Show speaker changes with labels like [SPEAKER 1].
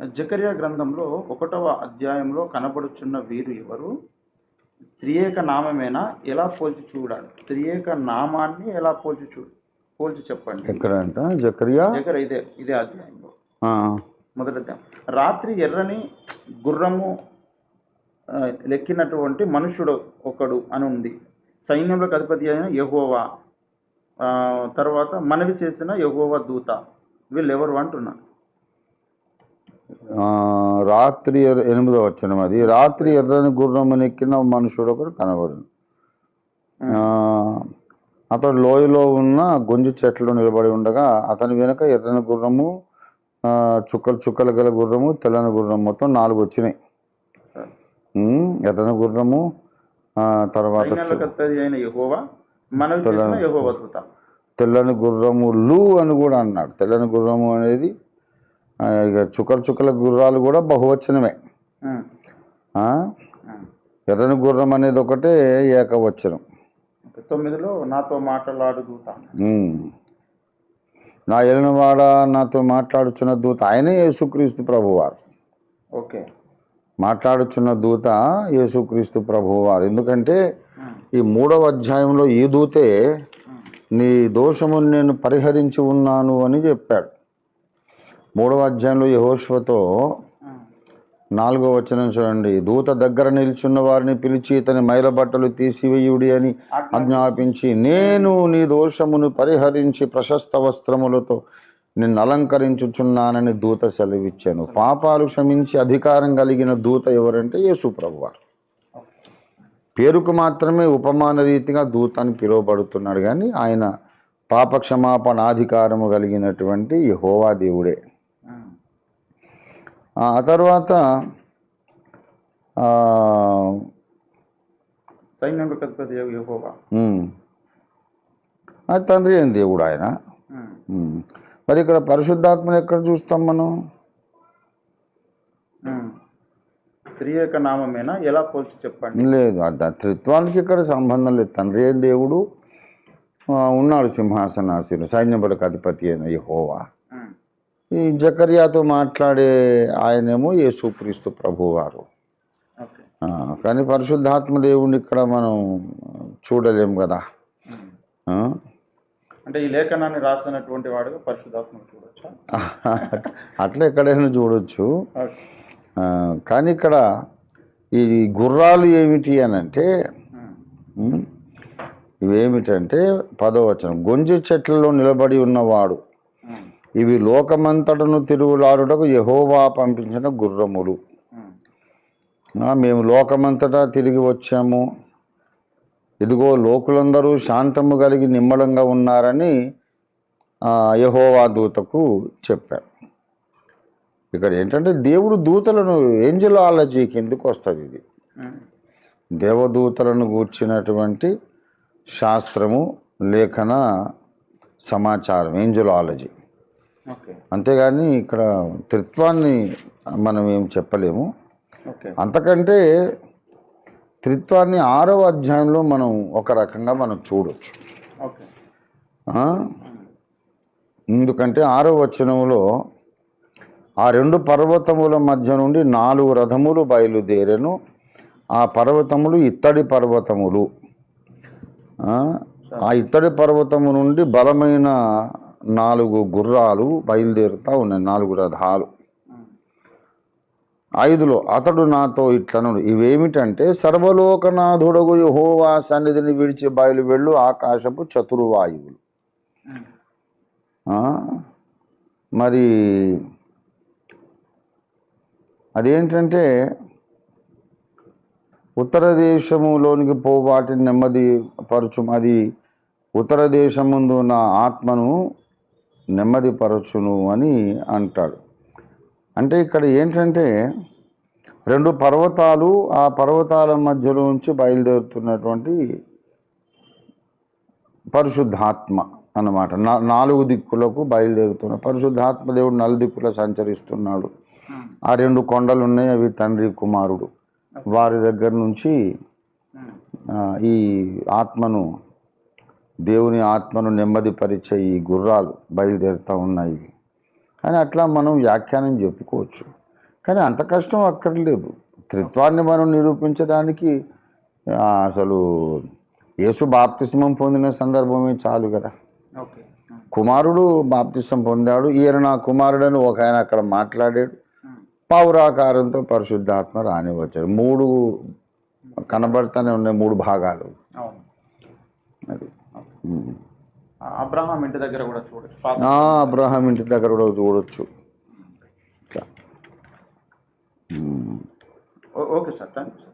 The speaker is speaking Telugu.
[SPEAKER 1] జకర్యా గ్రంథంలో 1వ అధ్యాయంలో కనబడుచున్న వీరు ఎవరు? త్రియేక నామమేనా? ఎలా పోల్చి చూడాలి? త్రియేక నామాన్ని ఎలా పోల్చి చెప్పండి.
[SPEAKER 2] ఎక్కడంట జకర్యా
[SPEAKER 1] ఇదే అధ్యాయంలో మొదటి అధ్యాయం. రాత్రి ఎర్రని గుర్రము లెక్కినటువంటి మనుషుడు ఒకడు అని ఉంది. సైన్యంలోకి అధిపతి అయిన యెహోవా, తర్వాత మనవి చేసిన యెహోవా దూత, వీళ్ళెవరు అంటున్నారు.
[SPEAKER 2] రాత్రి 8వ వచనం. అది రాత్రి ఎర్రని గుర్రము నెక్కిన మనుషుడు ఒకడు కనబడు. అతడు లోయలో ఉన్న గొంజు చెట్లు నిలబడి ఉండగా అతని వెనుక ఎర్రని గుర్రము, చుక్కలు గల గుర్రము, తెల్లని గుర్రం, మొత్తం 4 వచ్చినాయి. ఎర్రని గుర్రము, తర్వాత తెల్లని గుర్రములు అని కూడా అన్నాడు. తెల్లని గుర్రము అనేది ఇక చుక్కల గుర్రాలు కూడా బహువచనమే. ఎర్రని గుర్రం అనేది ఒకటే ఏకవచనం.
[SPEAKER 1] 9లో నాతో మాట్లాడు దూత,
[SPEAKER 2] నా ఏలినవాడ నాతో మాట్లాడుచున్న దూత ఆయనే యేసుక్రీస్తు ప్రభువారు.
[SPEAKER 1] ఓకే,
[SPEAKER 2] మాట్లాడుచున్న దూత యేసుక్రీస్తు ప్రభువారు. ఎందుకంటే ఈ 3వ అధ్యాయంలో ఈ దూతే నీ దోషమును నేను పరిహరించి ఉన్నాను అని చెప్పాడు. 3వ అధ్యాయంలో యెహోషువతో 4వ వచనం చూడండి. దూత దగ్గర నిల్చున్న వారిని పిలిచి ఇతని మైల బట్టలు తీసివేయుడి అని ఆజ్ఞాపించి, నేను నీ దోషమును పరిహరించి ప్రశస్త వస్త్రములతో నిన్ను అలంకరించుచున్నానని దూత సెలవిచ్చాను. పాపాలు క్షమించి అధికారం కలిగిన దూత ఎవరంటే యేసు ప్రభువారు. పేరుకు మాత్రమే ఉపమాన రీతిగా దూత అని పిలువబడుతున్నాడు, కానీ ఆయన పాప క్షమాపణ అధికారము కలిగినటువంటి యెహోవా దేవుడే. ఆ తర్వాత
[SPEAKER 1] సైన్యంలో అధిపతి యెహోవా,
[SPEAKER 2] తండ్రి అయిన దేవుడు ఆయన. మరి ఇక్కడ పరిశుద్ధాత్మను ఎక్కడ చూస్తాం మనం?
[SPEAKER 1] త్రియేక నామమేనా? ఎలా పోల్చి చెప్పండి.
[SPEAKER 2] లేదు, త్రిత్వానికి ఇక్కడ సంబంధం లేదు. తండ్రి అయిన దేవుడు ఉన్నాడు సింహాసనాసీనుడు, సైన్యములకు అధిపతి అయిన యెహోవా. ఈ జకర్యాతో మాట్లాడే ఆయనేమో యేసుక్రీస్తు ప్రభువారు. కానీ పరిశుద్ధాత్మ దేవుడిని ఇక్కడ మనం చూడలేము కదా.
[SPEAKER 1] అంటే ఈ లేఖనాన్ని రాసినటువంటి వాడుగా పరిశుద్ధాత్మను చూడొచ్చు,
[SPEAKER 2] అట్లా ఎక్కడైనా చూడొచ్చు. కానీ ఇక్కడ ఈ గుర్రాలు ఏమిటి అని అంటే, ఇవేమిటంటే 10వ వచనం, గొంజి చెట్లలో నిలబడి ఉన్నవాడు, ఇవి లోకమంతటను తిరుగులాడుటకు యెహోవా పంపించిన గుర్రములు. మేము లోకమంతటా తిరిగి వచ్చాము, ఇదిగో లోకులందరూ శాంతము కలిగి నిమ్మలంగా ఉన్నారని యెహోవా దూతకు చెప్పారు. ఇక్కడ ఏంటంటే దేవుడు దూతలను ఏంజలాలజీ కిందకు వస్తుంది. ఇది దేవదూతలను గూర్చినటువంటి శాస్త్రము, లేఖన సమాచారం, ఏంజలాలజీ. అంతేగాని ఇక్కడ త్రిత్వాన్ని మనం ఏం చెప్పలేము. అంతకంటే త్రిత్వాన్ని 6వ అధ్యాయంలో మనం ఒక రకంగా మనం చూడొచ్చు. ఎందుకంటే 6వ వచనంలో ఆ 2 పర్వతముల మధ్య నుండి 4 రథములు బయలుదేరెను, ఆ పర్వతములు ఇత్తడి పర్వతములు. ఆ ఇత్తడి పర్వతము నుండి బలమైన 4 గుర్రాలు బయలుదేరుతూ ఉన్నాయి, 4 రథాలు. 5లో అతడు నాతో ఇట్లనుడు, ఇవేమిటంటే సర్వలోకనాథుడగు యెహోవా సన్నిధిని విడిచి బయలువెళ్ళు ఆకాశపు చతుర్వాయువులు. మరి అదేంటంటే ఉత్తర దేశములోనికి పోవాటిని నెమ్మది పరచుము, అది ఉత్తర దేశముందు నా ఆత్మను నెమ్మదిపరచును అని అంటాడు. అంటే ఇక్కడ ఏంటంటే 2 పర్వతాలు, ఆ పర్వతాల మధ్యలోంచి బయలుదేరుతున్నటువంటి పరిశుద్ధాత్మ అన్నమాట. 4 దిక్కులకు బయలుదేరుతున్న పరిశుద్ధాత్మ దేవుడు 4 దిక్కుల సంచరిస్తున్నాడు. ఆ 2 కొండలు ఉన్నాయి, అవి తండ్రి కుమారుడు. వారి దగ్గర నుంచి ఈ ఆత్మను, దేవుని ఆత్మను నెమ్మదిపరిచే ఈ గుర్రాలు బయలుదేరుతూ ఉన్నాయి. కానీ అట్లా మనం వ్యాఖ్యానం చెప్పుకోవచ్చు. కానీ అంత కష్టం అక్కర్లేదు. త్రిత్వాన్ని మనం నిరూపించడానికి అసలు యేసు బాప్తిస్మం పొందిన సందర్భమే చాలు కదా.
[SPEAKER 1] ఓకే.
[SPEAKER 2] కుమారుడు బాప్తిస్మం పొందాడు, ఈయన నా కుమారుడని ఒక ఆయన అక్కడ మాట్లాడాడు. పౌరాకారంతో పరిశుద్ధాత్మ రాని వచ్చాడు. 3 కనబడతానే ఉన్నాయి, 3 భాగాలు.
[SPEAKER 1] అవును.
[SPEAKER 2] అది
[SPEAKER 1] అబ్రహాం ఇంటి దగ్గర కూడా చూడొచ్చు.
[SPEAKER 2] అబ్రహాం ఇంటి దగ్గర కూడా చూడొచ్చు.
[SPEAKER 1] Okay sir, thank you sir.